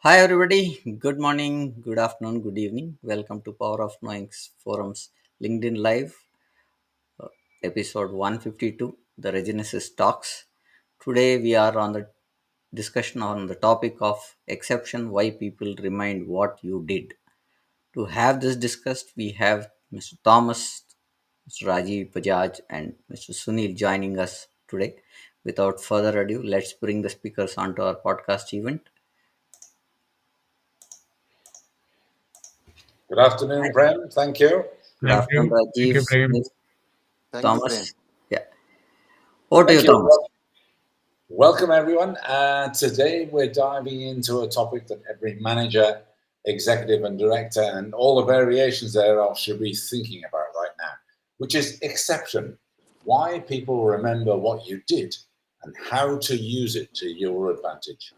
Hi, everybody. Good morning, good afternoon, good evening. Welcome to Power of Knowing's Forums LinkedIn Live, episode 152, the Regenesis Talks. Today, we are on the discussion on the topic of exception why people remind what you did. To have this discussed, we have Mr. Thomas, Mr. Rajiv, Bajaj, and Mr. Sunil joining us today. Without further ado, let's bring the speakers onto our podcast event. Good afternoon, Prem. Thank you. Good Thank afternoon, you. Thank Rajiv, you, Prem. Sunil, Thank you, Prem. Thomas. Yeah. Over to you, Thank you. Thomas. Welcome, everyone. Today, we're diving into a topic that every manager, executive, and director, and all the variations thereof should be thinking about right now, which is exception. Why people remember what you did and how to use it to your advantage.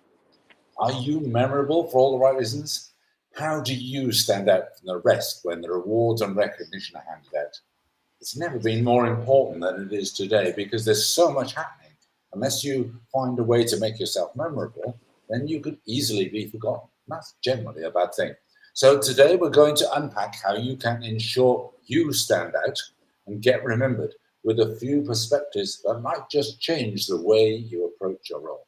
Are you memorable for all the right reasons? How do you stand out from the rest when the rewards and recognition are handed out? It's never been more important than it is today because there's so much happening. Unless you find a way to make yourself memorable, then you could easily be forgotten. That's generally a bad thing. So today we're going to unpack how you can ensure you stand out and get remembered with a few perspectives that might just change the way you approach your role.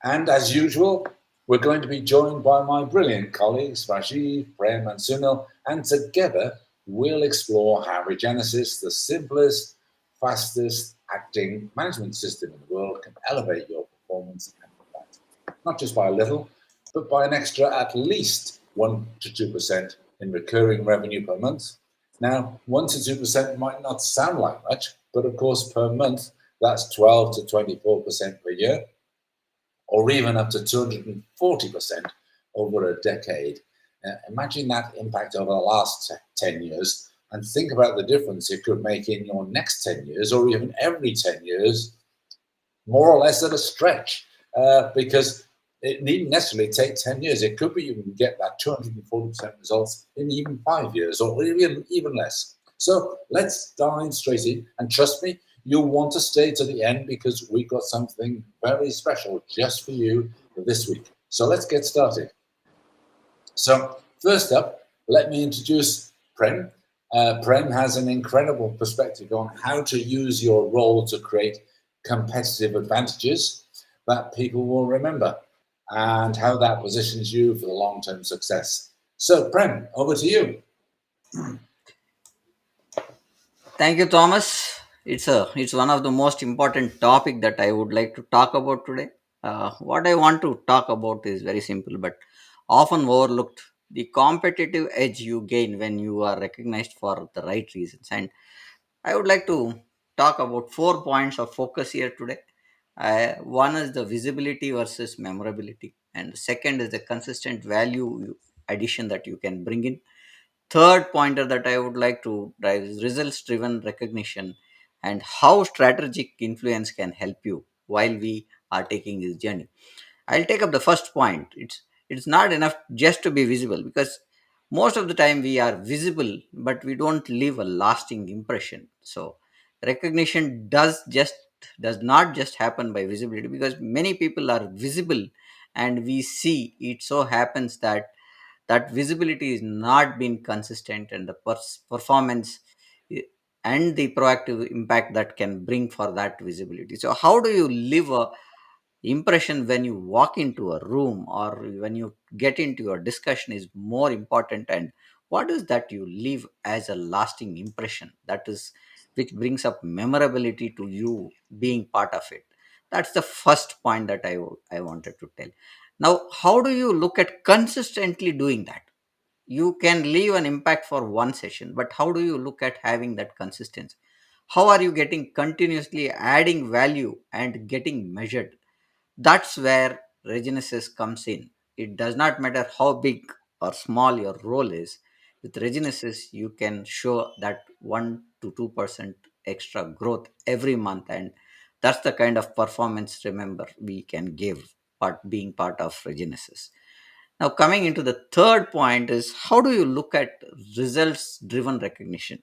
And as usual, we're going to be joined by my brilliant colleagues, Rajiv, Prem, and Sunil, and together we'll explore how Regenesis, the simplest, fastest acting management system in the world, can elevate your performance and impact. Not just by a little, but by an extra at least 1 to 2% in recurring revenue per month. Now, 1 to 2% might not sound like much, but of course, per month, that's 12 to 24% per year, or even up to 240% over a decade. Imagine that impact over the last 10 years and think about the difference it could make in your next 10 years or even every 10 years, more or less at a stretch, because it needn't necessarily take 10 years. It could be you can get that 240% results in even 5 years or even less. So let's dive straight in. And trust me, you'll want to stay to the end because we've got something very special just for you this week. So let's get started. So first up, let me introduce Prem. Prem has an incredible perspective on how to use your role to create competitive advantages that people will remember and how that positions you for the long-term success. So Prem, over to you. Thank you, Thomas. It's one of the most important topic that I would like to talk about today. What I want to talk about is very simple, but often overlooked. The competitive edge you gain when you are recognized for the right reasons, and I would like to talk about 4 points of focus here today. One is the visibility versus memorability, and the second is the consistent addition that you can bring in. Third pointer that I would like to drive is results driven recognition and how strategic influence can help you while we are taking this journey. I'll take up the first point. It's not enough just to be visible because most of the time we are visible but we don't leave a lasting impression. So recognition does not just happen by visibility because many people are visible and we see it so happens that visibility is not been consistent and the performance i- and the proactive impact that can bring for that visibility. So how do you live a impression when you walk into a room or when you get into your discussion is more important, and what is that you leave as a lasting impression that is which brings up memorability to you being part of it. That's the first point that I wanted to tell. Now how do you look at consistently doing that? You can leave an impact for one session, but how do you look at having that consistency? How are you getting continuously adding value and getting measured? That's where regenesis comes in. It does not matter how big or small your role is. With regenesis you can show that 1 to 2% extra growth every month, and that's the kind of performance remember we can give part being part of regenesis. Now, coming into the third point is how do you look at results driven recognition?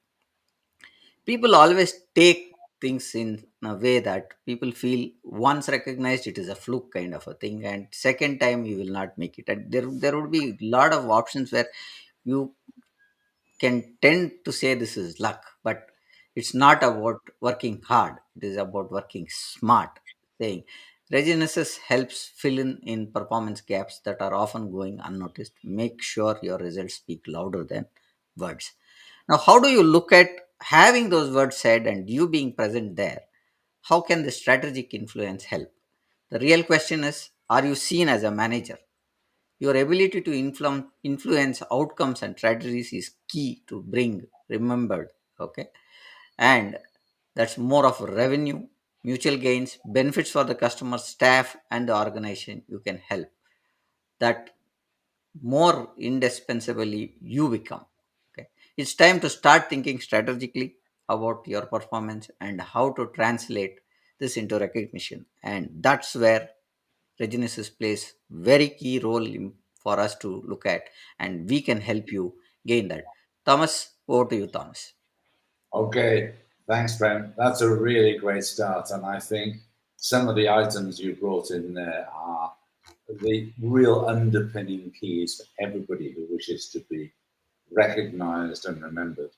People always take things in a way that people feel once recognized it is a fluke kind of a thing, and second time you will not make it. And there would be a lot of options where you can tend to say this is luck, but it's not about working hard. It is about working smart. Saying readiness helps fill in performance gaps that are often going unnoticed. Make sure your results speak louder than words. Now, how do you look at having those words said and you being present there? How can the strategic influence help? The real question is, are you seen as a manager? Your ability to influence outcomes and strategies is key to bring remembered. Okay. And that's more of revenue, mutual gains, benefits for the customer, staff, and the organization you can help. That more indispensably you become. Okay. It's time to start thinking strategically about your performance and how to translate this into recognition. And that's where Regenesis plays very key role for us to look at, and we can help you gain that. Thomas, over to you, Thomas. Okay, thanks, Prem. That's a really great start. And I think some of the items you brought in there are the real underpinning keys for everybody who wishes to be recognized and remembered.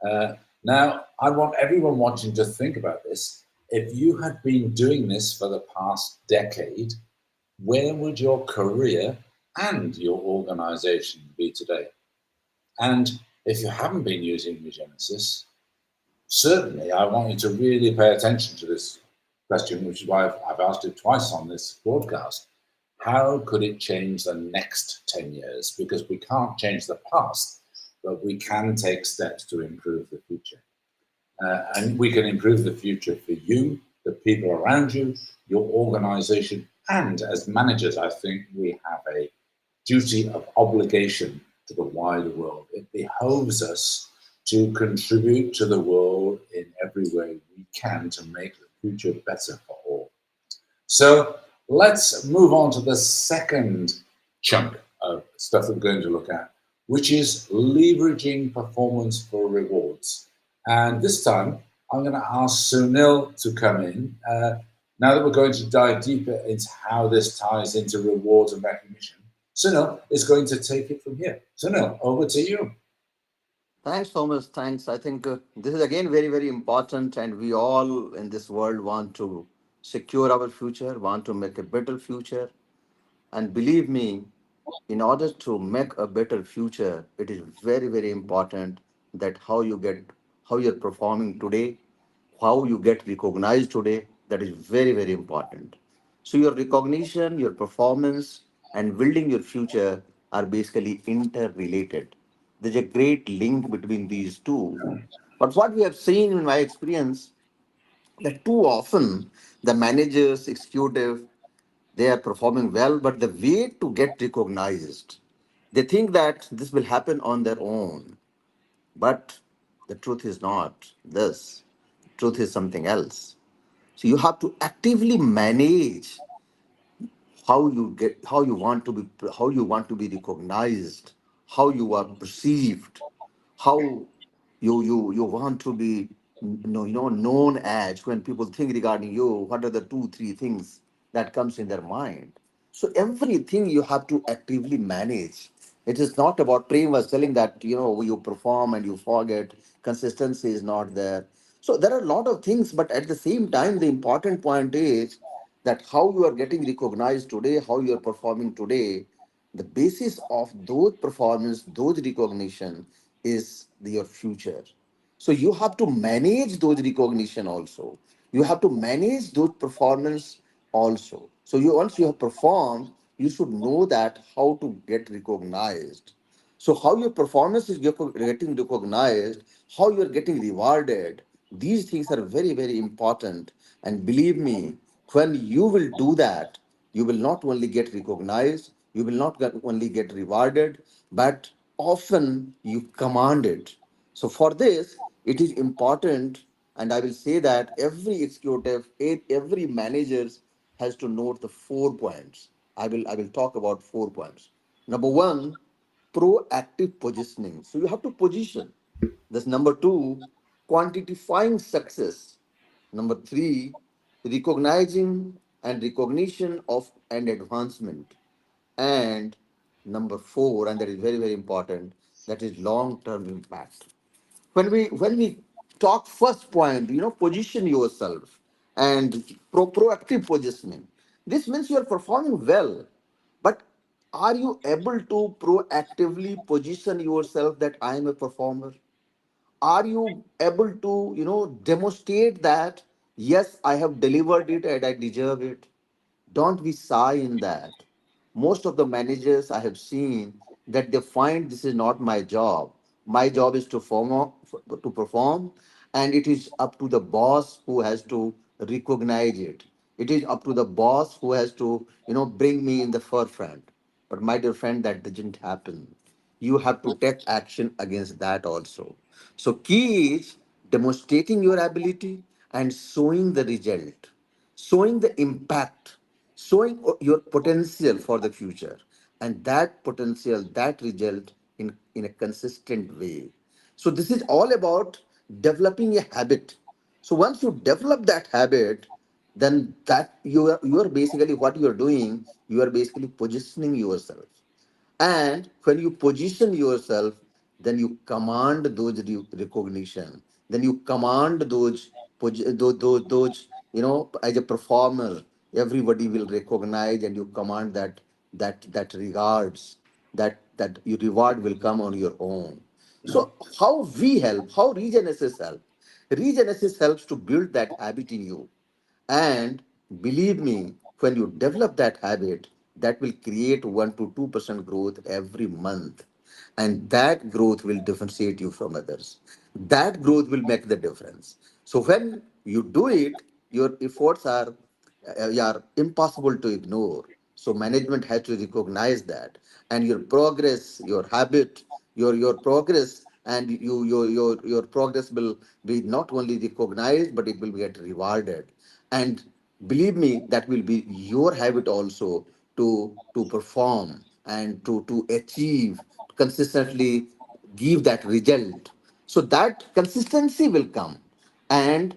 Uh, Now, I want everyone watching to think about this. If you had been doing this for the past decade, where would your career and your organization be today? And if you haven't been using Regenesis, certainly I want you to really pay attention to this question, which is why I've asked it twice on this broadcast. How could it change the next 10 years? Because we can't change the past, but we can take steps to improve the future. And we can improve the future for you, the people around you, your organization, and as managers, I think we have a duty of obligation to the wider world. It behoves us to contribute to the world in every way we can to make the future better for all. So let's move on to the second chunk of stuff that we're going to look at, which is leveraging performance for rewards. And this time, I'm going to ask Sunil to come in. Now that we're going to dive deeper into how this ties into rewards and recognition, Sunil is going to take it from here. Sunil, over to you. Thanks, Thomas. Thanks. I think this is again very, very important, and we all in this world want to secure our future, want to make a better future. And believe me, in order to make a better future, it is very, very important that how you're performing today, how you get recognized today. That is very, very important. So your recognition, your performance, and building your future are basically interrelated. There's a great link between these two. But what we have seen in my experience that too often the managers, executive, they are performing well, but the way to get recognized, they think that this will happen on their own. But the truth is not this. Truth is something else. So you have to actively manage how you want to be recognized, how you are perceived, how you want to be known as. When people think regarding you, what are the two three things that comes in their mind? So everything you have to actively manage. It is not about Prem was telling that you perform and you forget, consistency is not there. So there are a lot of things, but at the same time the important point is that how you are getting recognized today, how you are performing today, the basis of those performance, those recognition is your future. So you have to manage those recognition also. You have to manage those performance also. So you once you have performed, you should know that how to get recognized. So how your performance is getting recognized, how you are getting rewarded, these things are very, very important. And believe me, when you will do that, you will not only get recognized, you will not only get rewarded, but often you command it. So for this, it is important, and I will say that every executive, every manager has to note the 4 points. I will talk about 4 points. Number one, proactive positioning. So you have to position. This number two, quantifying success. Number three, recognizing and recognition of and advancement. And number four, and that is very, very important, that is long-term impact. When we talk first point, position yourself and proactive positioning. This means you are performing well, but are you able to proactively position yourself that I am a performer? Are you able to demonstrate that yes, I have delivered it and I deserve it? Don't be shy in that. Most of the managers I have seen that they find this is not my job. My job is to perform, and it is up to the boss who has to recognize it. It is up to the boss who has to bring me in the forefront. But my dear friend, that didn't happen. You have to take action against that also. So key is demonstrating your ability and showing the result, showing the impact, showing your potential for the future, and that potential, that result in a consistent way. So this is all about developing a habit. So once you develop that habit, then that you are basically what you are doing, you are basically positioning yourself. And when you position yourself, then you command those recognition. Then you command those, as a performer, everybody will recognize, and you command that regards, that your reward will come on your own. So how we help, how Regenesis help? Regenesis helps to build that habit in you. And believe me, when you develop that habit, that will create 1 to 2% growth every month. And that growth will differentiate you from others. That growth will make the difference. So when you do it, your efforts are impossible to ignore. So management has to recognize that, and your progress, your habit, your progress, and your progress will be not only recognized, but it will get rewarded. And believe me, that will be your habit also to perform and to achieve consistently, give that result. So that consistency will come. And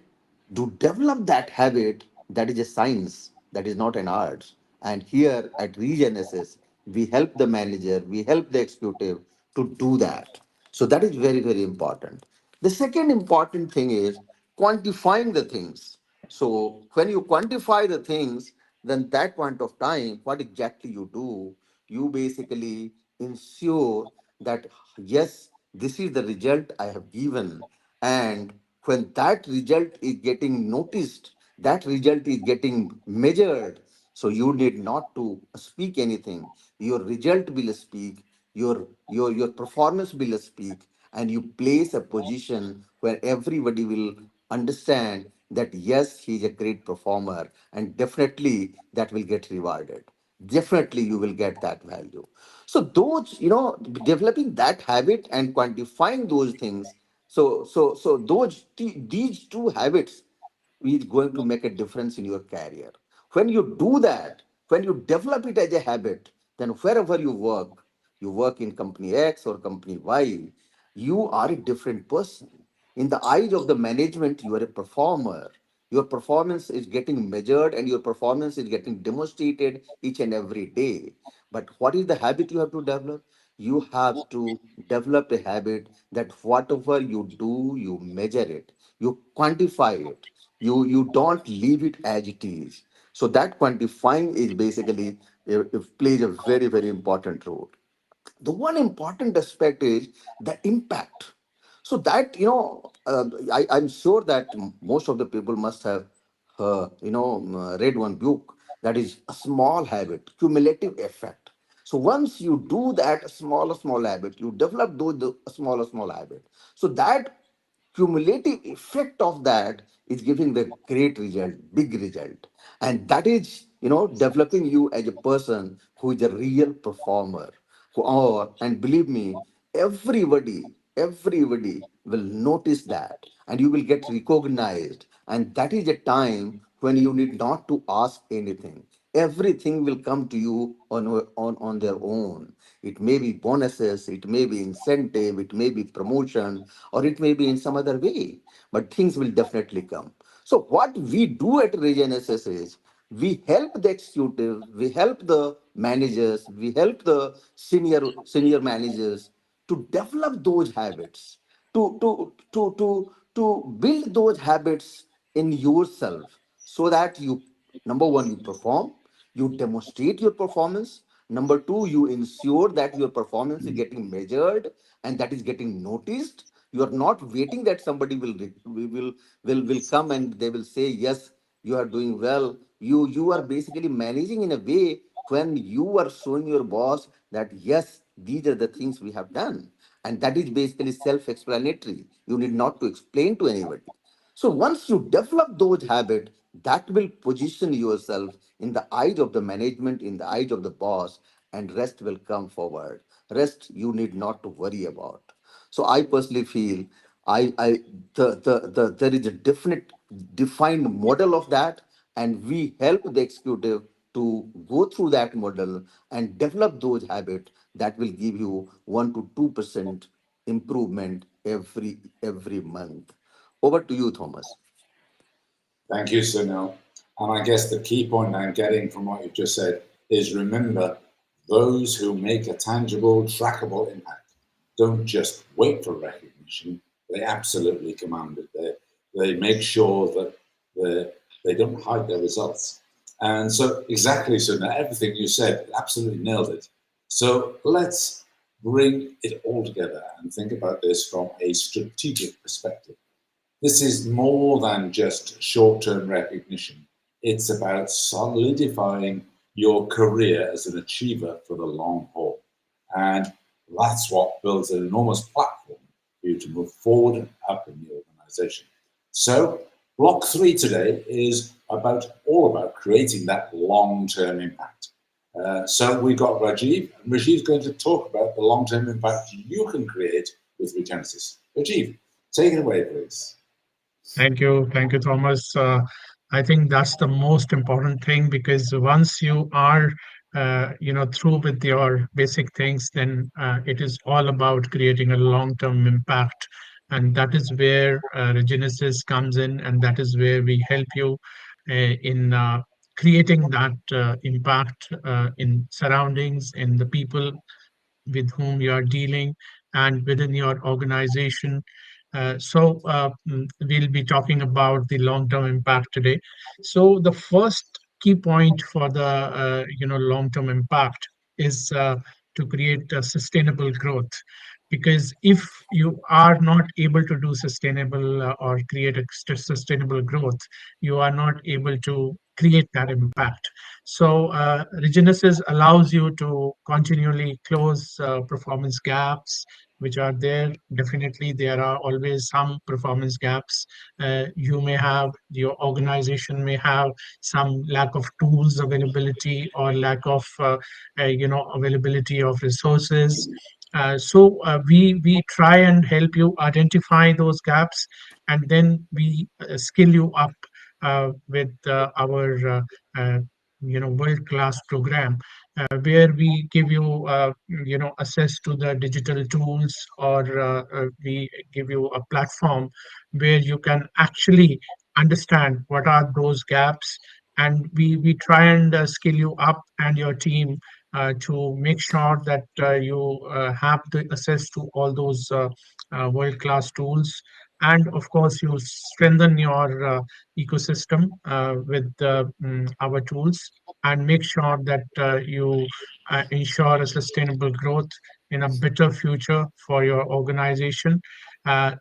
to develop that habit, that is a science, that is not an art. And here at Regenesis, we help the manager, we help the executive to do that. So that is very, very important. The second important thing is quantifying the things. So when you quantify the things, then that point of time, what exactly you do, you basically ensure that yes, this is the result I have given. And when that result is getting noticed, that result is getting measured, so you need not to speak anything. Your result will speak, your performance will speak, and you place a position where everybody will understand that yes, he is a great performer, and definitely that will get rewarded. Definitely you will get that value. So those, developing that habit and quantifying those things. So these two habits is going to make a difference in your career. When you do that, when you develop it as a habit, then wherever you work in company X or company Y, you are a different person. In the eyes of the management, you are a performer. Your performance is getting measured and your performance is getting demonstrated each and every day. But what is the habit you have to develop? You have to develop a habit that whatever you do, you measure it, you quantify it, you don't leave it as it is. So that quantifying is basically it plays a very, very important role. The one important aspect is the impact. So that I'm sure that most of the people must have read one book, that is a small habit cumulative effect. So once you do that small habit, you develop those the small habit, so that cumulative effect of that is giving the great result, big result. And that is, developing you as a person who is a real performer. And believe me, everybody will notice that, and you will get recognized. And that is a time when you need not to ask anything. Everything will come to you on their own. It may be bonuses, it may be incentive, it may be promotion, or it may be in some other way, but things will definitely come. So what we do at RageNSS is we help the executive, we help the managers, we help the senior managers to develop those habits, to build those habits in yourself, so that you, number one, you perform, you demonstrate your performance. Number two, you ensure that your performance is getting measured and that is getting noticed. You are not waiting that somebody will come and they will say yes, you are doing well. You are basically managing in a way when you are showing your boss that yes, these are the things we have done, and that is basically self-explanatory. You need not to explain to anybody. So once you develop those habits, that will position yourself in the eyes of the management, in the eyes of the boss, and rest will come forward. Rest you need not to worry about. So I personally feel I there is a definite defined model of that, and we help the executive to go through that model and develop those habits that will give you 1 to 2% improvement every month. Over to you, Thomas. Thank you, Sunil. And I guess the key point I'm getting from what you've just said is remember those who make a tangible, trackable impact don't just wait for recognition, they absolutely command it. They make sure that they don't hide their results. And so, exactly, Sunil, everything you said, absolutely nailed it. So, let's bring it all together and think about this from a strategic perspective. This is more than just short term recognition. It's about solidifying your career as an achiever for the long haul. And that's what builds an enormous platform for you to move forward and up in the organization. So, block three today is all about creating that long term impact. So, we've got Rajiv, and Rajiv's going to talk about the long term impact you can create with Regenesis. Rajiv, take it away, please. Thank you, Thomas. I think that's the most important thing because once you are, through with your basic things, then it is all about creating a long-term impact, and that is where Regenesis comes in, and that is where we help you in creating that impact in surroundings, in the people with whom you are dealing and within your organization. We'll be talking about the long-term impact today. So the first key point for the long-term impact is to create a sustainable growth. Because if you are not able to do sustainable or create a sustainable growth, you are not able to create that impact. So Regenesis allows you to continually close performance gaps which are there. Definitely, there are always some performance gaps. You may have, your organization may have some lack of tools availability or lack of, availability of resources. We try and help you identify those gaps, and then we skill you up with our world class program where we give you access to the digital tools, or we give you a platform where you can actually understand what are those gaps, and we try and skill you up and your team to make sure that you have the access to all those world class tools, and of course you strengthen your ecosystem with our tools, and make sure that you ensure a sustainable growth in a better future for your organization. That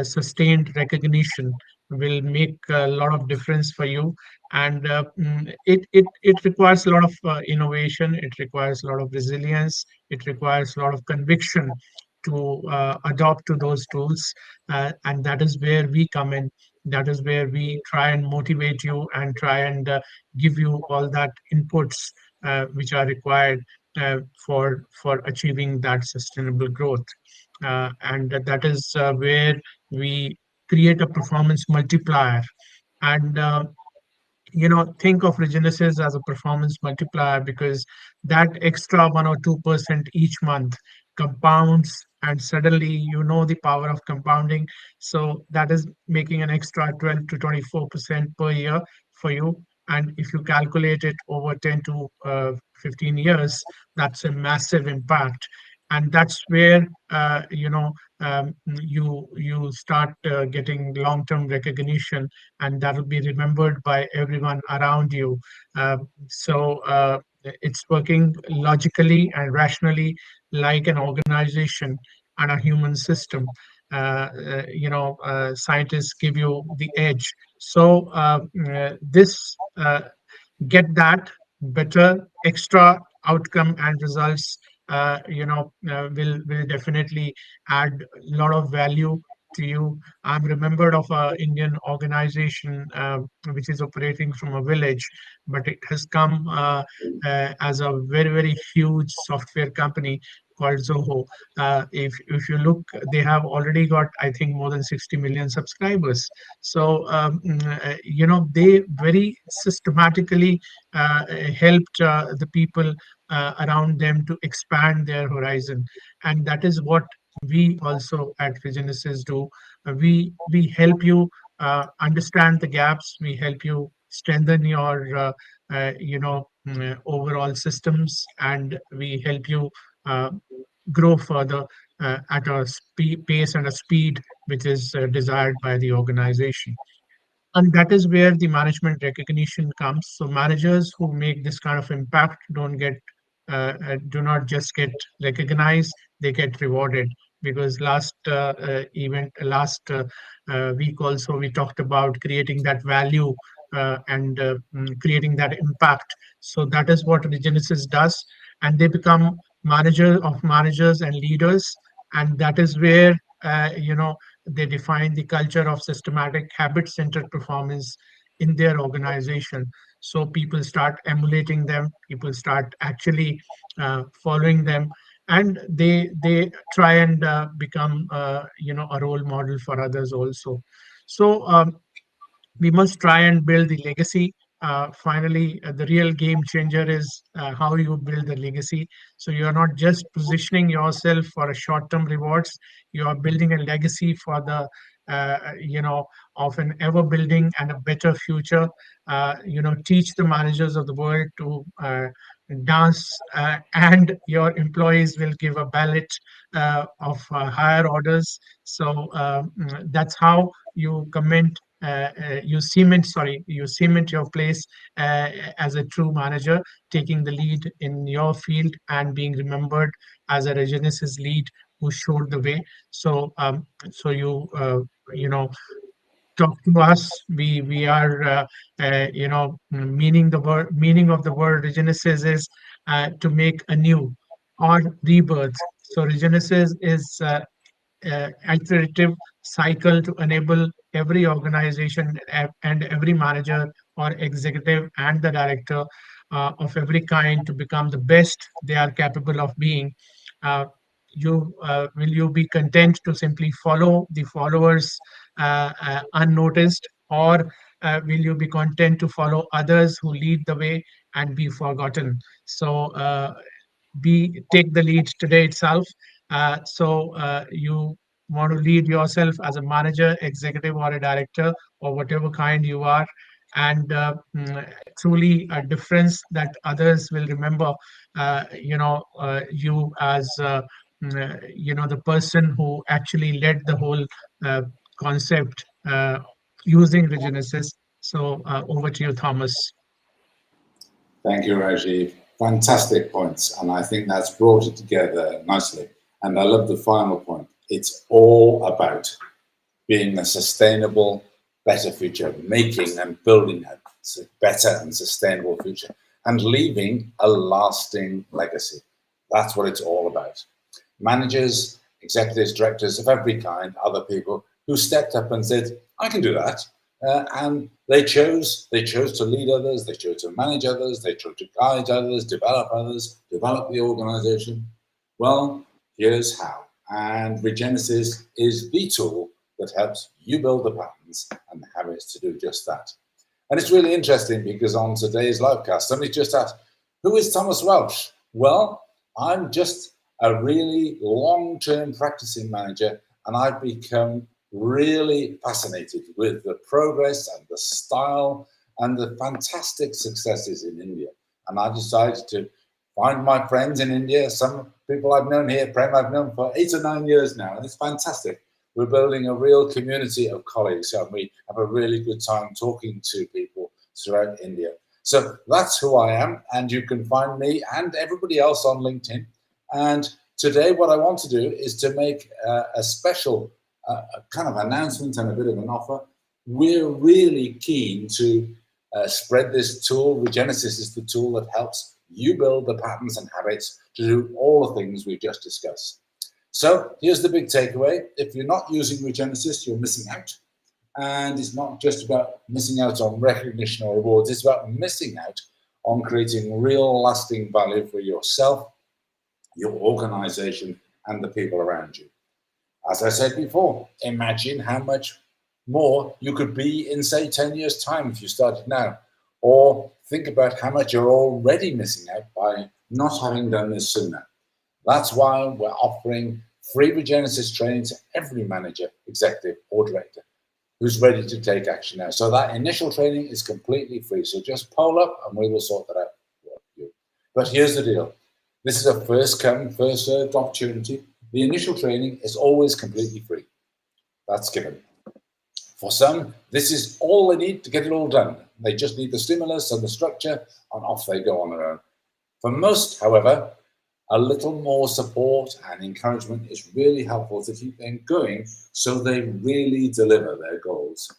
sustained recognition will make a lot of difference for you, and it requires a lot of innovation, it requires a lot of resilience, it requires a lot of conviction to adopt to those tools, and that is where we come in. That is where we try and motivate you and try and give you all that inputs which are required for achieving that sustainable growth, and that is where we create a performance multiplier. And think of Regenesis as a performance multiplier, because that extra 1 or 2% each month compounds and suddenly you know the power of compounding. So that is making an extra 12 to 24% per year for you. And if you calculate it over 10 to 15 years, that's a massive impact. And that's where you start getting long-term recognition, and that will be remembered by everyone around you. So it's working logically and rationally like an organization and a human system. Scientists give you the edge. This get that better extra outcome and results will definitely add a lot of value to you. I'm remembered of a Indian organization which is operating from a village, but it has come as a very very huge software company called Zoho. If you look, they have already got, I think, more than 60 million subscribers. They very systematically helped the people around them to expand their horizon, and that is what we also at Regenesis do. We help you understand the gaps. We help you strengthen your overall systems, and we help you uh, grow further at a pace and a speed which is desired by the organization. And that is where the management recognition comes. So managers who make this kind of impact do not just get recognized, they get rewarded. Because last week also we talked about creating that value and creating that impact. So that is what Regenesis does, and they become manager of managers and leaders, and that is where they define the culture of systematic habit centered performance in their organization. So people start emulating them, people start actually following them, and they try and become a role model for others also. So we must try and build the legacy. Finally, the real game changer is how you build the legacy. So you are not just positioning yourself for a short-term rewards. You are building a legacy for the of an ever building and a better future. Teach the managers of the world to dance, and your employees will give a ballot of higher orders. That's how you cement your place as a true manager, taking the lead in your field and being remembered as a Regenesis lead who showed the way. So you know talk to us. We are meaning of the word Regenesis is to make anew or rebirth. So Regenesis is iterative cycle to enable every organization and every manager or executive and the director of every kind to become the best they are capable of being. Uh, will you be content to simply follow the followers unnoticed, or will you be content to follow others who lead the way and be forgotten? So be take the lead today itself. You want to lead yourself as a manager, executive, or a director, or whatever kind you are, and truly a difference that others will remember. You as the person who actually led the whole uh, concept using Regenesis. So over to you, Thomas. Thank you, Rajiv. Fantastic points. And I think that's brought it together nicely. And I love the final point. It's all about being a sustainable, better future, making and building a better and sustainable future, and leaving a lasting legacy. That's what it's all about. Managers, executives, directors of every kind, other people who stepped up and said, "I can do that," and they chose to lead others, they chose to manage others, they chose to guide others, develop the organization. Well, here's how. And Regenesis is the tool that helps you build the patterns and the habits to do just that. And it's really interesting because on today's livecast, somebody just asked, "Who is Thomas Welsh?" Well, I'm just a really long-term practicing manager, and I've become really fascinated with the progress and the style and the fantastic successes in India. And I decided to find my friends in India. Some people I've known here, Prem, I've known for 8 or 9 years now, and it's fantastic. We're building a real community of colleagues, and we have a really good time talking to people throughout India. So that's who I am, and you can find me and everybody else on LinkedIn. And today, what I want to do is to make a special kind of announcement and a bit of an offer. We're really keen to spread this tool. Regenesis is the tool that helps you build the patterns and habits to do all the things we've just discussed. So here's the big takeaway. If you're not using Regenesis, you're missing out. And it's not just about missing out on recognition or rewards. It's about missing out on creating real lasting value for yourself, your organization, and the people around you. As I said before, imagine how much more you could be in, say, 10 years' time if you started now. Or think about how much you're already missing out by not having done this sooner. That's why we're offering free Regenesis training to every manager, executive, or director who's ready to take action now. So that initial training is completely free. So just poll up and we will sort that out for you. But here's the deal. This is a first come, first served opportunity. The initial training is always completely free. That's given. For some, this is all they need to get it all done. They just need the stimulus and the structure, and off they go on their own. For most, however, a little more support and encouragement is really helpful to keep them going so they really deliver their goals.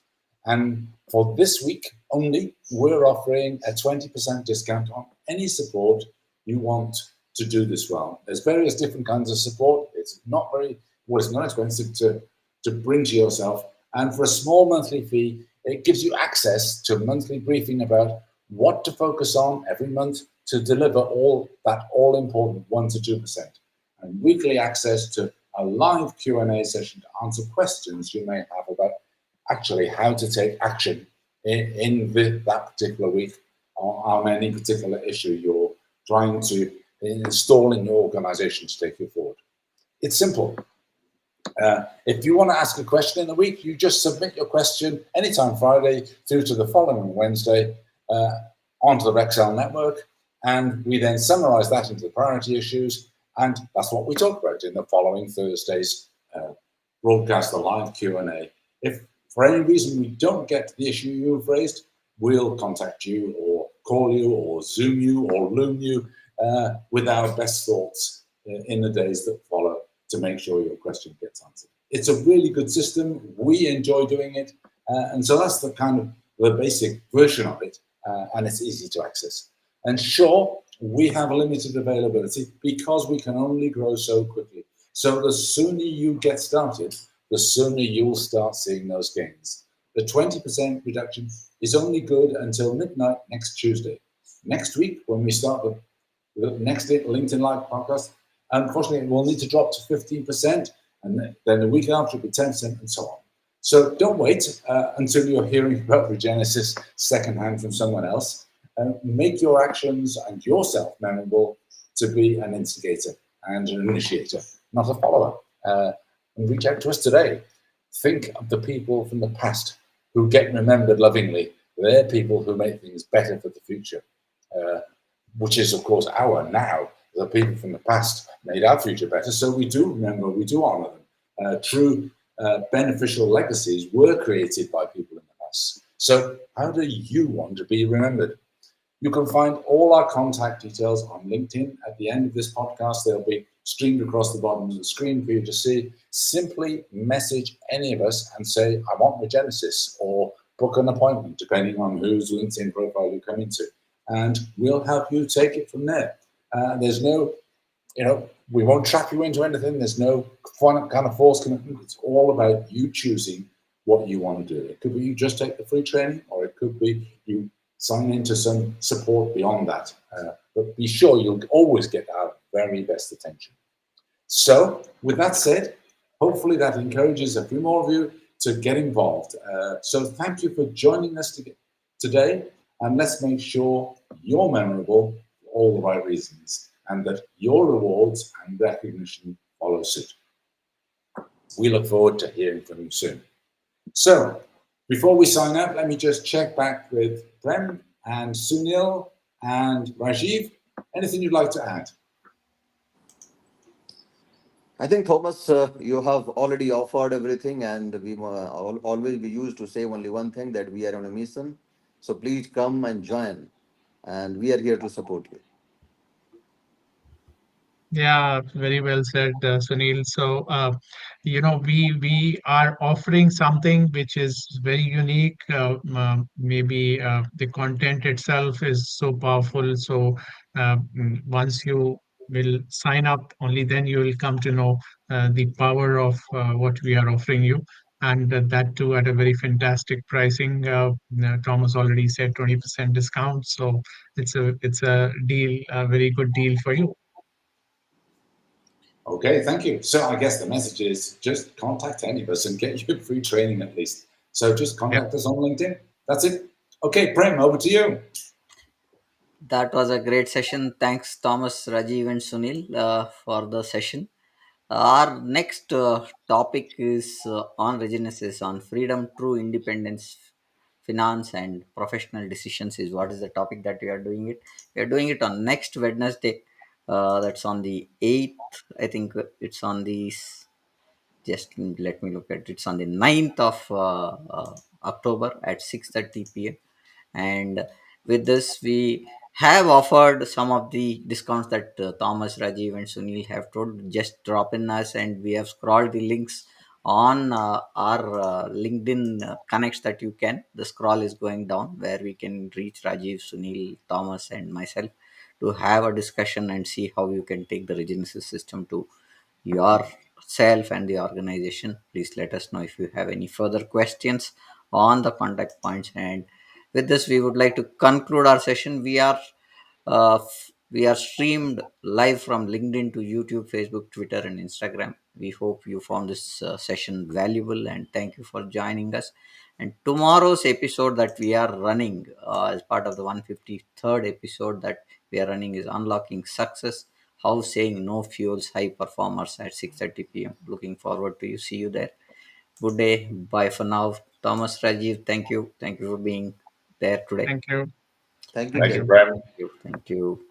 And for this week only, we're offering a 20% discount on any support you want to do this well. There's various different kinds of support. It's not expensive to bring to yourself. And for a small monthly fee, it gives you access to a monthly briefing about what to focus on every month to deliver all important 1 to 2%, and weekly access to a live Q&A session to answer questions you may have about actually how to take action in that particular week on any particular issue you're trying to install in your organization to take you forward. It's simple. If you want to ask a question in the week, you just submit your question anytime Friday through to the following Wednesday onto the Rexel network, and we then summarize that into the priority issues, and that's what we talk about in the following Thursday's broadcast, the live Q&A. If for any reason we don't get to the issue you've raised, we'll contact you or call you or Zoom you or Loom you with our best thoughts in the days that follow to make sure your question gets answered. It's a really good system. We enjoy doing it. And so that's the kind of the basic version of it. And it's easy to access. And sure, we have limited availability because we can only grow so quickly. So the sooner you get started, the sooner you'll start seeing those gains. The 20% reduction is only good until midnight next Tuesday. Next week, when we start the next LinkedIn Live podcast, unfortunately, it will need to drop to 15%, and then the week after it'll be 10%, and so on. So don't wait until you're hearing about Regenesis secondhand from someone else. Make your actions and yourself memorable to be an instigator and an initiator, not a follower. And reach out to us today. Think of the people from the past who get remembered lovingly. They're people who make things better for the future, which is, of course, our now. The people from the past made our future better, so we do remember, we do honor them. True beneficial legacies were created by people in the past. So how do you want to be remembered? You can find all our contact details on LinkedIn. At the end of this podcast, they'll be streamed across the bottom of the screen for you to see. Simply message any of us and say, I want Regenesis, or book an appointment, depending on whose LinkedIn profile you come into. And we'll help you take it from there. There's no, we won't trap you into anything. There's no kind of forced commitment. It's all about you choosing what you want to do. It could be you just take the free training, or it could be you sign into some support beyond that. But be sure you'll always get our very best attention. So with that said, hopefully that encourages a few more of you to get involved. So thank you for joining us today, and let's make sure you're memorable for all the right reasons. and that your rewards and recognition follow suit. We look forward to hearing from you soon. So, before we sign out, let me just check back with Prem and Sunil and Rajiv. Anything you'd like to add? I think, Thomas, you have already offered everything, and always we used to say only one thing, that we are on a mission. So please come and join, and we are here to support you. Yeah, very well said, Sunil. So, we are offering something which is very unique. Maybe the content itself is so powerful. So, once you will sign up, only then you will come to know the power of what we are offering you, and that too at a very fantastic pricing. Thomas already said 20% discount, so it's a deal, a very good deal for you. Okay, thank you. So I guess the message is just contact any of us and get your free training at least. So just contact us on LinkedIn. That's it. Okay, Prem, over to you. That was a great session. Thanks, Thomas, Rajiv, and Sunil, for the session. Our next topic is on readiness, on freedom, true independence, finance, and professional decisions. Is what is the topic that we are doing it. We are doing it on next Wednesday. That's on the 8th. I think it's on the just let me look at it. It's on the 9th of October at 6:30 p.m. And with this we have offered some of the discounts that Thomas, Rajiv, and Sunil have told. Just drop in us, and we have scrolled the links on our LinkedIn connects that you can. The scroll is going down where we can reach Rajiv, Sunil, Thomas, and myself to have a discussion and see how you can take the Regenesis system to yourself and the organization. Please let us know if you have any further questions on the contact points. And with this, we would like to conclude our session. We are streamed live from LinkedIn to YouTube, Facebook, Twitter, and Instagram. We hope you found this session valuable, and thank you for joining us. And tomorrow's episode that we are running as part of the 153rd episode that we are running is Unlocking Success, how saying no fuels high performers, at 6:30 p.m. Looking forward to you. See you there. Good day. Bye for now. Thomas, Rajiv, thank you. Thank you for being there today. Thank you. Thank you, Thank Thank you, Prem. you. Prem. Thank you.